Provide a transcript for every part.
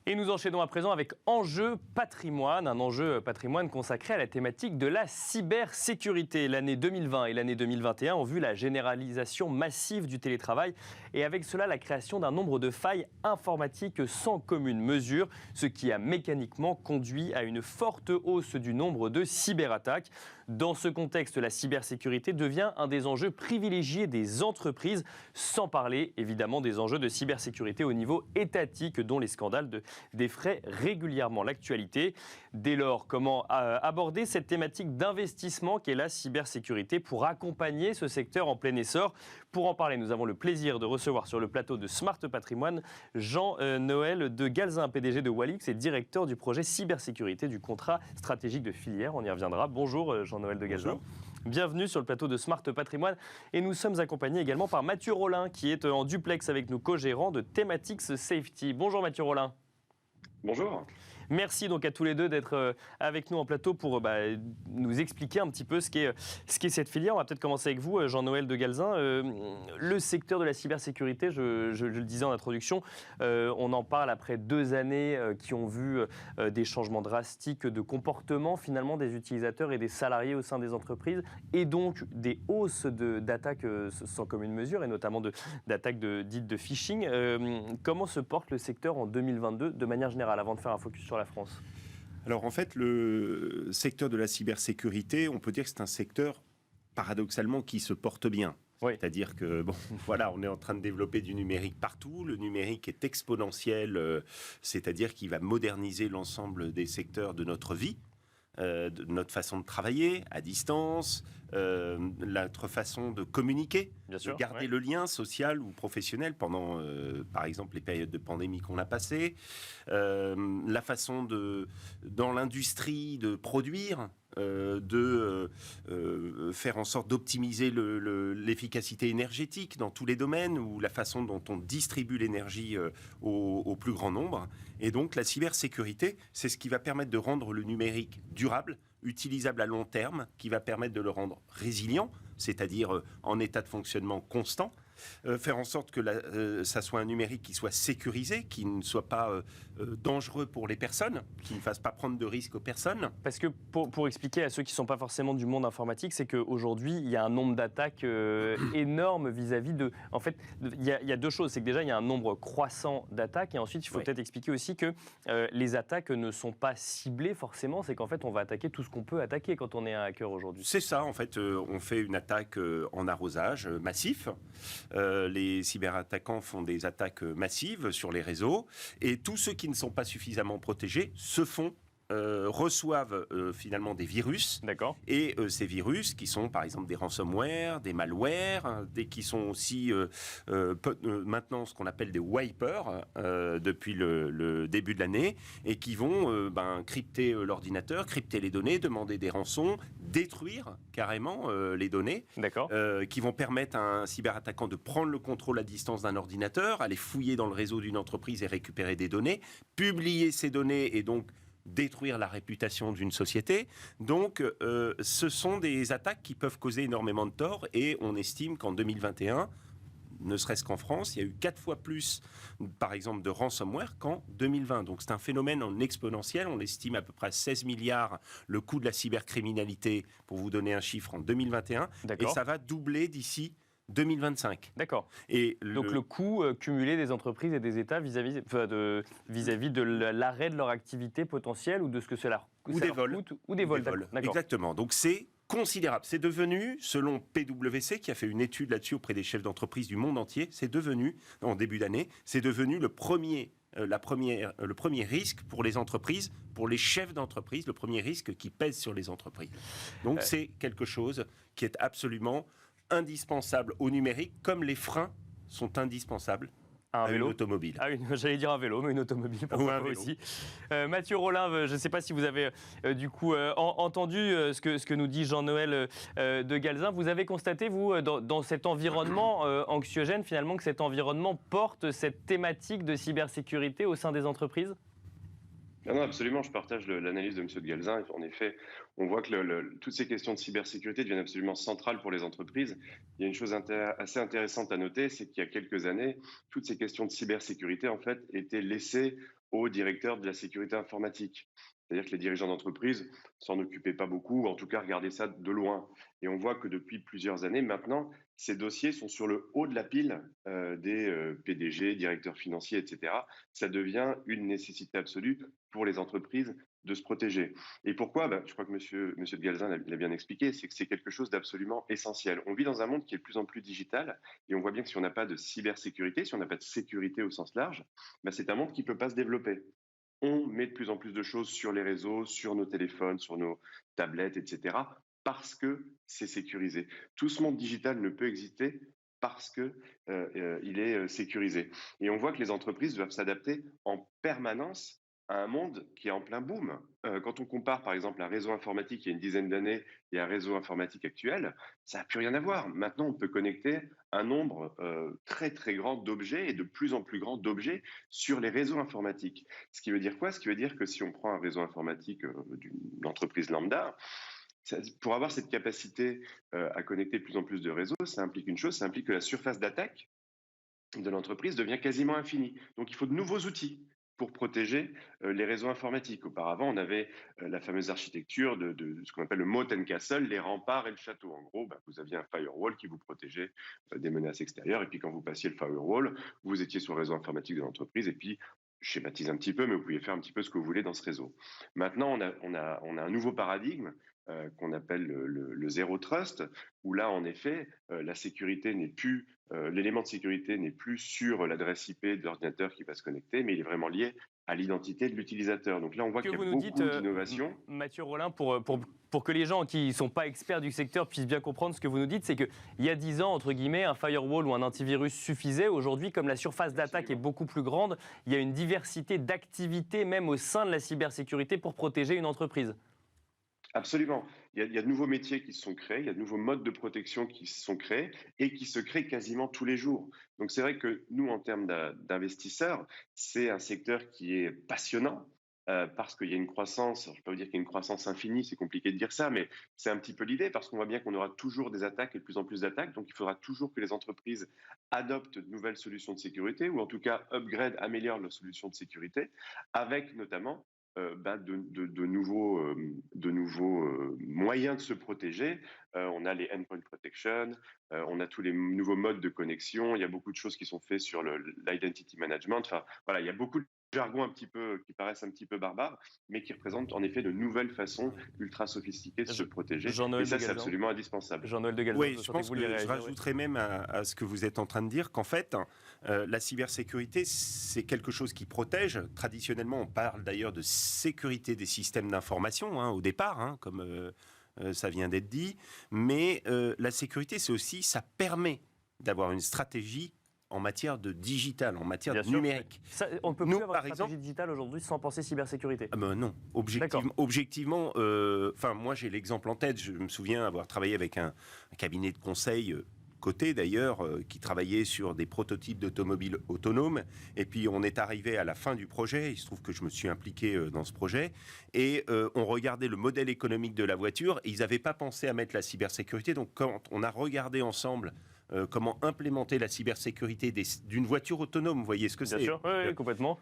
Et nous enchaînons à présent avec Enjeu patrimoine, un enjeu patrimoine consacré à la thématique de la cybersécurité. L'année 2020 et l'année 2021 ont vu la généralisation massive du télétravail et avec cela la création d'un nombre de failles informatiques sans commune mesure, ce qui a mécaniquement conduit à une forte hausse du nombre de cyberattaques. Dans ce contexte, la cybersécurité devient un des enjeux privilégiés des entreprises, sans parler évidemment des enjeux de cybersécurité au niveau étatique dont les scandales défraient régulièrement l'actualité. Dès lors, comment aborder cette thématique d'investissement qu'est la cybersécurité pour accompagner ce secteur en plein essor? Pour en parler, nous avons le plaisir de recevoir sur le plateau de Smart Patrimoine Jean-Noël de Galzin, PDG de Walix et directeur du projet cybersécurité du contrat stratégique de filière. On y reviendra. Bonjour Jean-Noël de Galzin. Bonjour. Bienvenue sur le plateau de Smart Patrimoine et nous sommes accompagnés également par Mathieu Rollin qui est en duplex avec nous, co-gérant de Thematics Safety. Bonjour Mathieu Rollin. Bonjour. Merci donc à tous les deux d'être avec nous en plateau pour nous expliquer un petit peu ce qu'est cette filière. On va peut-être commencer avec vous, Jean-Noël de Galzin. Le secteur de la cybersécurité, je le disais en introduction, on en parle après 2 années qui ont vu des changements drastiques de comportement finalement des utilisateurs et des salariés au sein des entreprises et donc des hausses d'attaques sans commune mesure et notamment d'attaques dites de phishing. Comment se porte le secteur en 2022 de manière générale avant de faire un focus sur la France? Alors en fait, le secteur de la cybersécurité, on peut dire que c'est un secteur paradoxalement qui se porte bien. Oui. C'est-à-dire que, bon, voilà, on est en train de développer du numérique partout. Le numérique est exponentiel, c'est-à-dire qu'il va moderniser l'ensemble des secteurs de notre vie. De notre façon de travailler à distance, notre façon de communiquer, Bien sûr, de garder ouais. le lien social ou professionnel pendant, par exemple, les périodes de pandémie qu'on a passées, la façon dans l'industrie de produire, de faire en sorte d'optimiser l'efficacité énergétique dans tous les domaines ou la façon dont on distribue l'énergie au plus grand nombre. Et donc la cybersécurité, c'est ce qui va permettre de rendre le numérique durable, utilisable à long terme, qui va permettre de le rendre résilient, c'est-à-dire en état de fonctionnement constant, faire en sorte que ça soit un numérique qui soit sécurisé, qui ne soit pas dangereux pour les personnes, qui ne fasse pas prendre de risques aux personnes. Parce que pour expliquer à ceux qui ne sont pas forcément du monde informatique, c'est qu'aujourd'hui, il y a un nombre d'attaques énorme vis-à-vis de... En fait, il y a 2 choses. C'est que déjà, il y a un nombre croissant d'attaques. Et ensuite, il faut peut-être expliquer aussi que les attaques ne sont pas ciblées forcément. C'est qu'en fait, on va attaquer tout ce qu'on peut attaquer quand on est un hacker aujourd'hui. C'est ça, en fait. On fait une attaque en arrosage massif. Les cyberattaquants font des attaques massives sur les réseaux. Et tous ceux qui ne sont pas suffisamment protégés reçoivent finalement des virus. D'accord. Et ces virus qui sont par exemple des ransomware, des malwares, qui sont aussi maintenant ce qu'on appelle des wipers depuis le début de l'année et qui vont crypter l'ordinateur, crypter les données, demander des rançons, détruire carrément les données. D'accord. Qui vont permettre à un cyberattaquant de prendre le contrôle à distance d'un ordinateur, aller fouiller dans le réseau d'une entreprise et récupérer des données, publier ces données et donc détruire la réputation d'une société. Donc, ce sont des attaques qui peuvent causer énormément de tort et on estime qu'en 2021, ne serait-ce qu'en France, il y a eu 4 fois plus, par exemple, de ransomware qu'en 2020. Donc, c'est un phénomène en exponentiel. On estime à peu près 16 milliards le coût de la cybercriminalité, pour vous donner un chiffre, en 2021. D'accord. Et ça va doubler d'ici 2025. D'accord. Et donc le coût cumulé des entreprises et des États vis-à-vis de l'arrêt de leur activité potentielle ou de ce que cela ou des vols. coûte ou des vols. D'accord. Exactement. Donc c'est considérable. C'est devenu, selon PwC, qui a fait une étude là-dessus auprès des chefs d'entreprise du monde entier, c'est devenu, en début d'année, c'est devenu le premier risque pour les entreprises, pour les chefs d'entreprise, le premier risque qui pèse sur les entreprises. Donc c'est quelque chose qui est absolument indispensable au numérique, comme les freins sont indispensables à une automobile. J'allais dire un vélo, mais une automobile, pourquoi pas aussi. Mathieu Rollin, je ne sais pas si vous avez entendu ce que nous dit Jean-Noël de Galzin. Vous avez constaté, vous, dans cet environnement anxiogène, finalement, que cet environnement porte cette thématique de cybersécurité au sein des entreprises ? Non, absolument, je partage l'analyse de M. de Galzin. En effet, on voit que toutes ces questions de cybersécurité deviennent absolument centrales pour les entreprises. Il y a une chose assez intéressante à noter, c'est qu'il y a quelques années, toutes ces questions de cybersécurité, en fait, étaient laissées au directeur de la sécurité informatique. C'est-à-dire que les dirigeants d'entreprise s'en occupaient pas beaucoup, ou en tout cas regardaient ça de loin. Et on voit que depuis plusieurs années maintenant, ces dossiers sont sur le haut de la pile des PDG, directeurs financiers, etc. Ça devient une nécessité absolue pour les entreprises de se protéger. Et pourquoi? Je crois que monsieur de Galzin l'a bien expliqué, c'est que c'est quelque chose d'absolument essentiel. On vit dans un monde qui est de plus en plus digital et on voit bien que si on n'a pas de cybersécurité, si on n'a pas de sécurité au sens large, c'est un monde qui ne peut pas se développer. On met de plus en plus de choses sur les réseaux, sur nos téléphones, sur nos tablettes, etc., parce que c'est sécurisé. Tout ce monde digital ne peut exister parce que il est sécurisé. Et on voit que les entreprises doivent s'adapter en permanence à un monde qui est en plein boom. Quand on compare par exemple un réseau informatique il y a une dizaine d'années et un réseau informatique actuel, ça n'a plus rien à voir. Maintenant, on peut connecter un nombre très très grand d'objets et de plus en plus grand d'objets sur les réseaux informatiques. Ce qui veut dire quoi? Ce qui veut dire que si on prend un réseau informatique d'une entreprise lambda, pour avoir cette capacité à connecter de plus en plus de réseaux, ça implique une chose, ça implique que la surface d'attaque de l'entreprise devient quasiment infinie. Donc il faut de nouveaux outils pour protéger les réseaux informatiques. Auparavant, on avait la fameuse architecture de ce qu'on appelle le moat and castle, les remparts et le château. En gros, vous aviez un firewall qui vous protégeait des menaces extérieures. Et puis quand vous passiez le firewall, vous étiez sur le réseau informatique de l'entreprise. Et puis, je schématise un petit peu, mais vous pouviez faire un petit peu ce que vous voulez dans ce réseau. Maintenant, on a un nouveau paradigme qu'on appelle le zéro trust, où là, en effet, la sécurité n'est plus, l'élément de sécurité n'est plus sur l'adresse IP de l'ordinateur qui va se connecter, mais il est vraiment lié à l'identité de l'utilisateur. Donc là, on voit qu'il y a beaucoup d'innovations. Mathieu Rollin, pour que les gens qui ne sont pas experts du secteur puissent bien comprendre ce que vous nous dites, c'est qu'il y a 10 ans, entre guillemets, un firewall ou un antivirus suffisait. Aujourd'hui, comme la surface d'attaque est beaucoup plus grande, il y a une diversité d'activités, même au sein de la cybersécurité, pour protéger une entreprise. Absolument. Il y a de nouveaux métiers qui se sont créés, il y a de nouveaux modes de protection qui se sont créés et qui se créent quasiment tous les jours. Donc c'est vrai que nous, en termes d'investisseurs, c'est un secteur qui est passionnant parce qu'il y a une croissance, je ne peux pas vous dire qu'il y a une croissance infinie, c'est compliqué de dire ça, mais c'est un petit peu l'idée parce qu'on voit bien qu'on aura toujours des attaques et de plus en plus d'attaques. Donc il faudra toujours que les entreprises adoptent de nouvelles solutions de sécurité ou en tout cas upgrade, améliorent leurs solutions de sécurité avec notamment de nouveaux moyens de se protéger. On a les endpoint protection, on a tous les nouveaux modes de connexion. Il y a beaucoup de choses qui sont faites sur l'identity management. Enfin, voilà, il y a beaucoup de jargons qui paraissent un petit peu barbares, mais qui représentent en effet de nouvelles façons ultra sophistiquées de se protéger. Et ça, c'est absolument indispensable. Jean-Noël de Galzin, oui, je pense que je rajouterais même à ce que vous êtes en train de dire qu'en fait, la cybersécurité, c'est quelque chose qui protège. Traditionnellement, on parle d'ailleurs de sécurité des systèmes d'information, au départ, comme ça vient d'être dit. Mais la sécurité, c'est aussi, ça permet d'avoir une stratégie en matière de digital, en matière de numérique. Ça, on ne peut plus avoir une stratégie digitale aujourd'hui sans penser cybersécurité. Non, objectivement, moi j'ai l'exemple en tête. Je me souviens avoir travaillé avec un cabinet de conseil coté d'ailleurs, qui travaillait sur des prototypes d'automobiles autonomes. Et puis on est arrivé à la fin du projet. Il se trouve que je me suis impliqué dans ce projet. Et on regardait le modèle économique de la voiture. Et ils n'avaient pas pensé à mettre la cybersécurité. Donc quand on a regardé ensemble comment implémenter la cybersécurité d'une voiture autonome, vous voyez ce que c'est? Bien sûr, oui, complètement.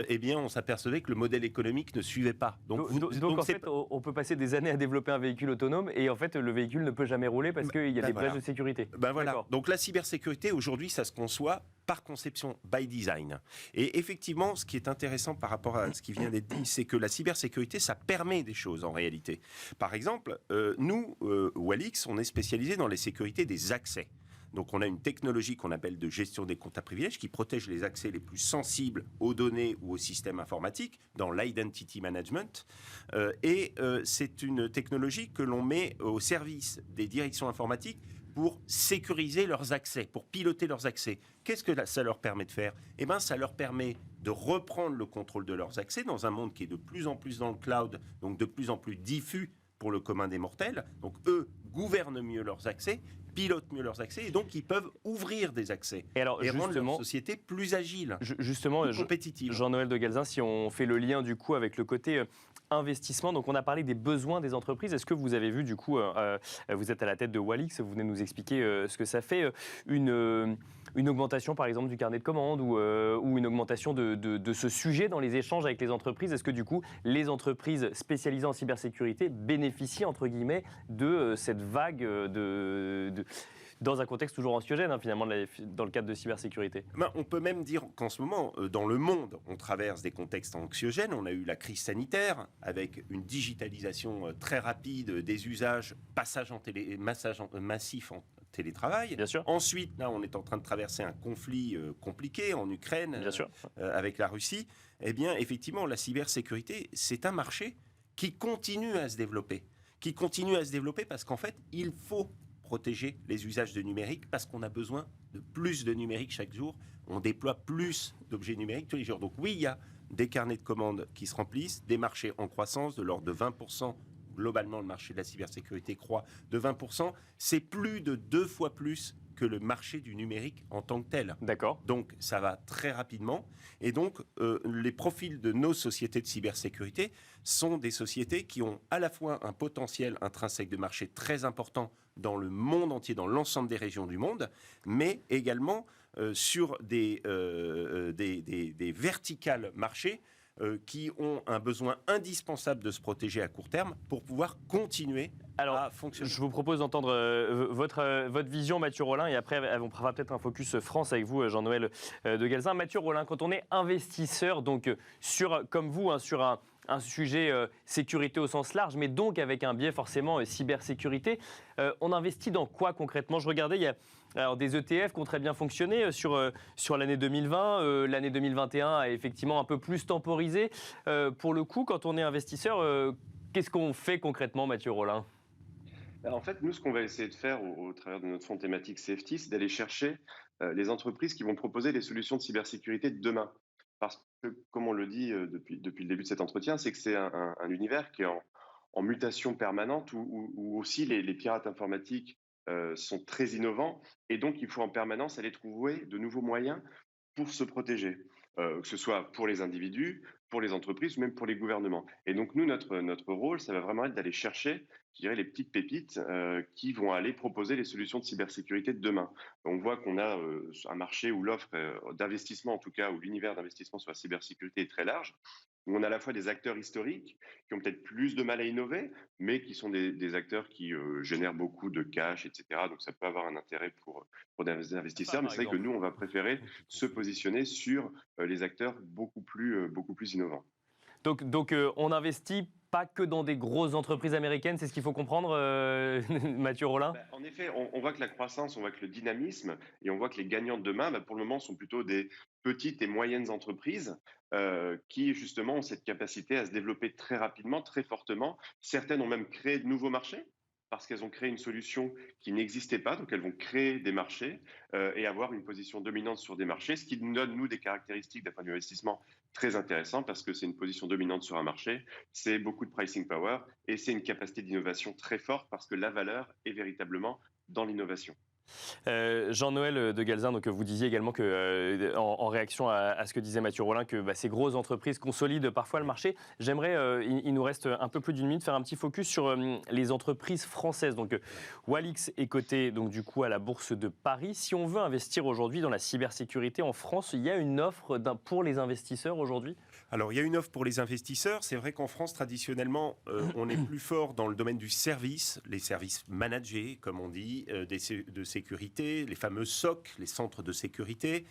Eh bien, on s'apercevait que le modèle économique ne suivait pas. Donc en fait, on peut passer des années à développer un véhicule autonome et en fait, le véhicule ne peut jamais rouler parce qu'il y a des brèches de sécurité. Voilà. Donc la cybersécurité, aujourd'hui, ça se conçoit par conception, by design. Et effectivement, ce qui est intéressant par rapport à ce qui vient d'être dit, c'est que la cybersécurité, ça permet des choses en réalité. Par exemple, nous, Walix, on est spécialisé dans les sécurités des accès. Donc on a une technologie qu'on appelle de gestion des comptes à privilèges qui protège les accès les plus sensibles aux données ou aux systèmes informatiques dans l'identity management. C'est une technologie que l'on met au service des directions informatiques pour sécuriser leurs accès, pour piloter leurs accès. Qu'est-ce que ça leur permet de faire? Ça leur permet de reprendre le contrôle de leurs accès dans un monde qui est de plus en plus dans le cloud, donc de plus en plus diffus pour le commun des mortels. Donc eux gouvernent mieux leurs accès, pilotent mieux leurs accès et donc ils peuvent ouvrir des accès et rendre leur société plus agile, justement, plus compétitive. Jean-Noël de Galzin, si on fait le lien du coup avec le côté investissement, donc on a parlé des besoins des entreprises. Est-ce que vous avez vu du coup, vous êtes à la tête de Walix, vous venez nous expliquer ce que ça fait, une augmentation, par exemple, du carnet de commandes ou une augmentation de ce sujet dans les échanges avec les entreprises? Est-ce que, du coup, les entreprises spécialisées en cybersécurité bénéficient, entre guillemets, de cette vague dans un contexte toujours anxiogène, hein, finalement, dans le cadre de cybersécurité? On peut même dire qu'en ce moment, dans le monde, on traverse des contextes anxiogènes. On a eu la crise sanitaire, avec une digitalisation très rapide des usages, passage massif en télétravail. Bien sûr. Ensuite, là, on est en train de traverser un conflit compliqué en Ukraine, Bien sûr. avec la Russie. Eh bien, effectivement, la cybersécurité, c'est un marché qui continue à se développer. Parce qu'en fait, il faut protéger les usages de numérique parce qu'on a besoin de plus de numérique chaque jour. On déploie plus d'objets numériques tous les jours. Donc oui, il y a des carnets de commandes qui se remplissent, des marchés en croissance de l'ordre de 20%. Globalement, le marché de la cybersécurité croît de 20%. C'est plus de 2 fois plus que le marché du numérique en tant que tel. D'accord. Donc, ça va très rapidement. Et donc, les profils de nos sociétés de cybersécurité sont des sociétés qui ont à la fois un potentiel intrinsèque de marché très important dans le monde entier, dans l'ensemble des régions du monde, mais également sur des verticales marchés qui ont un besoin indispensable de se protéger à court terme pour pouvoir continuer à fonctionner. Je vous propose d'entendre votre vision, Mathieu Rollin, et après on fera peut-être un focus France avec vous, Jean-Noël de Galzin. Mathieu Rollin, quand on est investisseur, donc comme vous, hein, sur un sujet sécurité au sens large, mais donc avec un biais forcément cybersécurité, on investit dans quoi concrètement? Je regardais, il y a des ETF qui ont très bien fonctionné sur l'année 2020. L'année 2021 a effectivement un peu plus temporisé. Pour le coup, quand on est investisseur, qu'est-ce qu'on fait concrètement, Mathieu Rollin? En fait, nous, ce qu'on va essayer de faire au travers de notre fonds thématique Safety, c'est d'aller chercher les entreprises qui vont proposer des solutions de cybersécurité de demain. Parce que, comme on le dit depuis le début de cet entretien, c'est que c'est un univers qui est en mutation permanente où aussi les pirates informatiques sont très innovants et donc il faut en permanence aller trouver de nouveaux moyens pour se protéger, que ce soit pour les individus, pour les entreprises ou même pour les gouvernements. Et donc nous, notre rôle, ça va vraiment être d'aller chercher, je dirais, les petites pépites qui vont aller proposer les solutions de cybersécurité de demain. On voit qu'on a un marché où l'offre d'investissement, en tout cas, où l'univers d'investissement sur la cybersécurité est très large, où on a à la fois des acteurs historiques qui ont peut-être plus de mal à innover, mais qui sont des acteurs qui génèrent beaucoup de cash, etc. Donc ça peut avoir un intérêt pour des investisseurs, mais c'est vrai que nous, on va préférer se positionner sur les acteurs beaucoup plus innovants. Donc on n'investit pas que dans des grosses entreprises américaines, c'est ce qu'il faut comprendre, Mathieu Rollin? En effet, on voit que la croissance, on voit que le dynamisme, et on voit que les gagnants de demain, pour le moment, sont plutôt des petites et moyennes entreprises qui, justement, ont cette capacité à se développer très rapidement, très fortement. Certaines ont même créé de nouveaux marchés parce qu'elles ont créé une solution qui n'existait pas, donc elles vont créer des marchés et avoir une position dominante sur des marchés, ce qui nous donne, nous, des caractéristiques d'un point de vue investissement très intéressant parce que c'est une position dominante sur un marché, c'est beaucoup de pricing power et c'est une capacité d'innovation très forte parce que la valeur est véritablement dans l'innovation. Jean-Noël de Galzin, donc vous disiez également que, en réaction à ce que disait Mathieu Rollin, que ces grosses entreprises consolident parfois le marché. J'aimerais, il nous reste un peu plus d'une minute, faire un petit focus sur les entreprises françaises. Donc Walix est coté donc du coup à la Bourse de Paris. Si on veut investir aujourd'hui dans la cybersécurité en France, il y a une offre pour les investisseurs aujourd'hui? Alors, il y a une offre pour les investisseurs. C'est vrai qu'en France, traditionnellement, on est plus fort dans le domaine du service, les services managés, comme on dit, de sécurité, les fameux SOC, les centres de sécurité,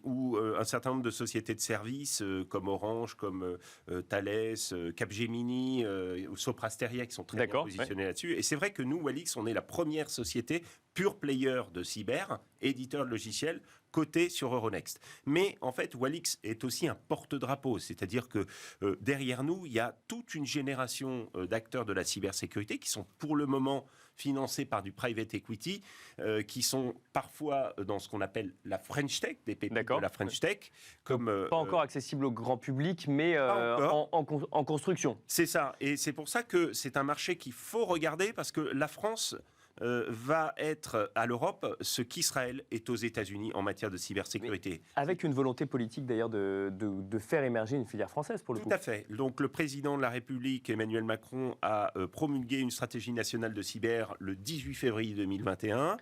ou un certain nombre de sociétés de services comme Orange, comme Thales, Capgemini, ou Soprasteria, qui sont très bien positionnés là-dessus. Et c'est vrai que nous, Walix, on est la première société pure player de cyber, éditeur de logiciels, coté sur Euronext. Mais en fait, Walix est aussi un porte-drapeau, c'est-à-dire que derrière nous, il y a toute une génération d'acteurs de la cybersécurité qui sont pour le moment financés par du private equity, qui sont parfois dans ce qu'on appelle la French Tech, des pépites de la French Tech. Comme, pas encore accessible au grand public, mais en construction. C'est ça, et c'est pour ça que c'est un marché qu'il faut regarder, parce que la France... va être à l'Europe ce qu'Israël est aux États-Unis en matière de cybersécurité. Avec une volonté politique d'ailleurs de faire émerger une filière française pour le coup. Tout à fait. Donc le président de la République, Emmanuel Macron, a promulgué une stratégie nationale de cyber le 18 février 2021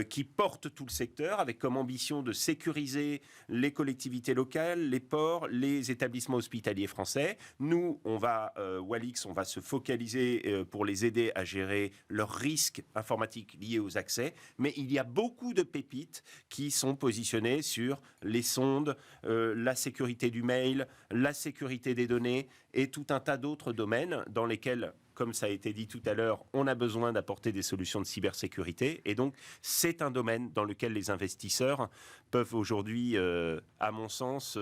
qui porte tout le secteur avec comme ambition de sécuriser les collectivités locales, les ports, les établissements hospitaliers français. Nous, Walix, on va se focaliser pour les aider à gérer leurs risques informatiques liés aux accès. Mais il y a beaucoup de pépites qui sont positionnées sur les sondes, la sécurité du mail, la sécurité des données et tout un tas d'autres domaines dans lesquels, comme ça a été dit tout à l'heure, on a besoin d'apporter des solutions de cybersécurité. Et donc, c'est un domaine dans lequel les investisseurs peuvent aujourd'hui, à mon sens,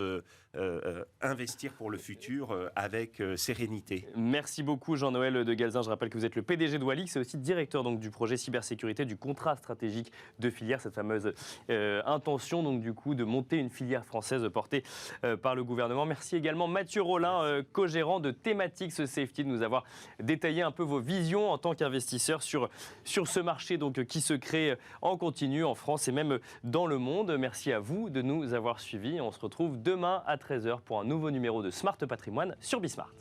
investir pour le futur avec sérénité. Merci beaucoup Jean-Noël de Galzin. Je rappelle que vous êtes le PDG de Walix et aussi directeur donc, du projet cybersécurité, du contrat stratégique de filière, cette fameuse intention donc, du coup, de monter une filière française portée par le gouvernement. Merci également Mathieu Rollin, co-gérant de Thematics Safety, de nous avoir détaillé un peu vos visions en tant qu'investisseur sur ce marché donc, qui se crée en continu en France et même dans le monde. Merci à vous de nous avoir suivis. On se retrouve demain à 13h pour un nouveau numéro de Smart Patrimoine sur Bismart.